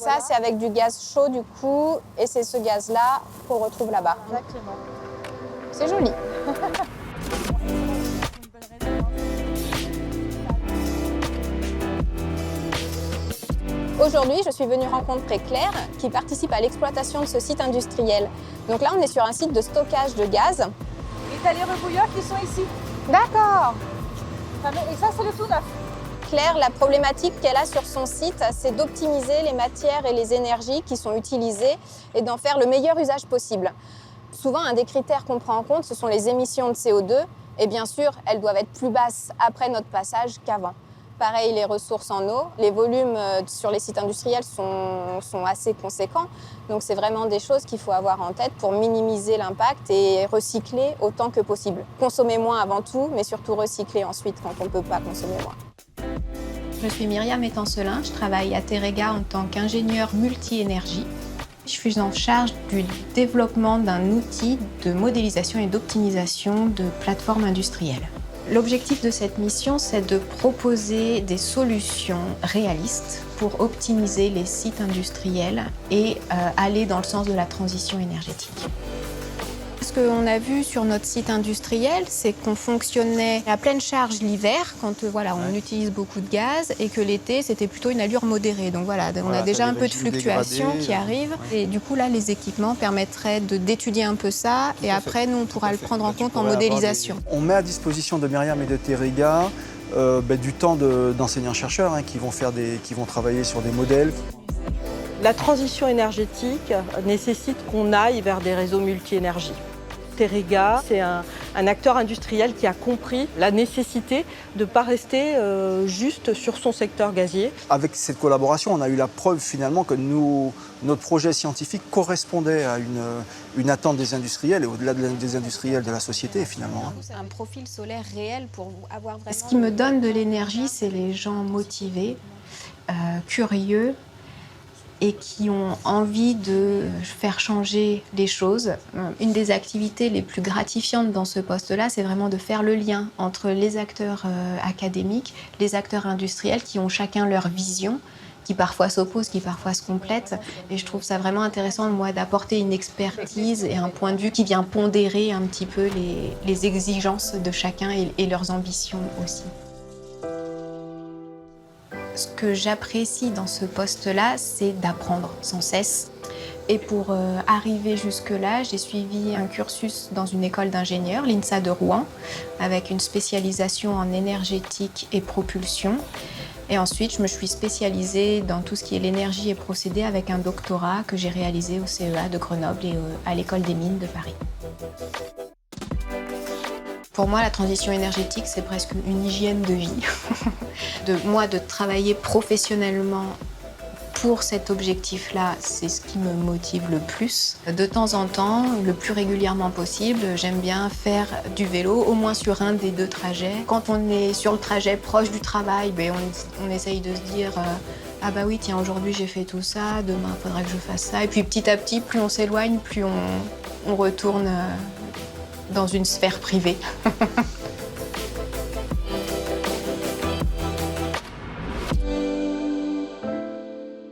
ça, c'est avec du gaz chaud du coup, et c'est ce gaz-là qu'on retrouve là-bas. Exactement. C'est joli. Aujourd'hui, je suis venue rencontrer Claire, qui participe à l'exploitation de ce site industriel. Donc là, on est sur un site de stockage de gaz. Et t'as les rebouilleurs qui sont ici. D'accord. Et ça, c'est le tout neuf. Claire, la problématique qu'elle a sur son site, c'est d'optimiser les matières et les énergies qui sont utilisées et d'en faire le meilleur usage possible. Souvent, un des critères qu'on prend en compte, ce sont les émissions de CO2. Et bien sûr, elles doivent être plus basses après notre passage qu'avant. Pareil, les ressources en eau, les volumes sur les sites industriels sont assez conséquents. Donc c'est vraiment des choses qu'il faut avoir en tête pour minimiser l'impact et recycler autant que possible. Consommer moins avant tout, mais surtout recycler ensuite quand on ne peut pas consommer moins. Je suis Myriam Étancelin, je travaille à Terega en tant qu'ingénieure multi-énergie. Je suis en charge du développement d'un outil de modélisation et d'optimisation de plateformes industrielles. L'objectif de cette mission, c'est de proposer des solutions réalistes pour optimiser les sites industriels et aller dans le sens de la transition énergétique. Ce qu'on a vu sur notre site industriel, c'est qu'on fonctionnait à pleine charge l'hiver, quand on utilise beaucoup de gaz, et que l'été, c'était plutôt une allure modérée. Donc on a déjà un peu de fluctuations qui arrivent. Et du coup, là, les équipements permettraient d'étudier un peu ça, et après, nous, on pourra le prendre en compte en modélisation. On met à disposition de Myriam et de Terega du temps d'enseignants-chercheurs qui vont travailler sur des modèles. La transition énergétique nécessite qu'on aille vers des réseaux multi-énergie. Terega, c'est un acteur industriel qui a compris la nécessité de ne pas rester juste sur son secteur gazier. Avec cette collaboration, on a eu la preuve finalement que notre projet scientifique correspondait à une attente des industriels et au-delà des industriels de la société finalement. Un profil solaire réel pour avoir vraiment... Ce qui me donne de l'énergie, c'est les gens motivés, curieux, et qui ont envie de faire changer les choses. Une des activités les plus gratifiantes dans ce poste-là, c'est vraiment de faire le lien entre les acteurs académiques, les acteurs industriels qui ont chacun leur vision, qui parfois s'opposent, qui parfois se complètent. Et je trouve ça vraiment intéressant, moi, d'apporter une expertise et un point de vue qui vient pondérer un petit peu les exigences de chacun et leurs ambitions aussi. Ce que j'apprécie dans ce poste-là, c'est d'apprendre sans cesse. Et pour arriver jusque-là, j'ai suivi un cursus dans une école d'ingénieurs, l'INSA de Rouen, avec une spécialisation en énergétique et propulsion. Et ensuite, je me suis spécialisée dans tout ce qui est l'énergie et procédés avec un doctorat que j'ai réalisé au CEA de Grenoble et à l'École des mines de Paris. Pour moi, la transition énergétique, c'est presque une hygiène de vie. de travailler professionnellement pour cet objectif-là, c'est ce qui me motive le plus. De temps en temps, le plus régulièrement possible, j'aime bien faire du vélo, au moins sur un des deux trajets. Quand on est sur le trajet proche du travail, on essaye de se dire ah bah oui, tiens, aujourd'hui j'ai fait tout ça, demain il faudra que je fasse ça. Et puis petit à petit, plus on s'éloigne, plus on retourne dans une sphère privée.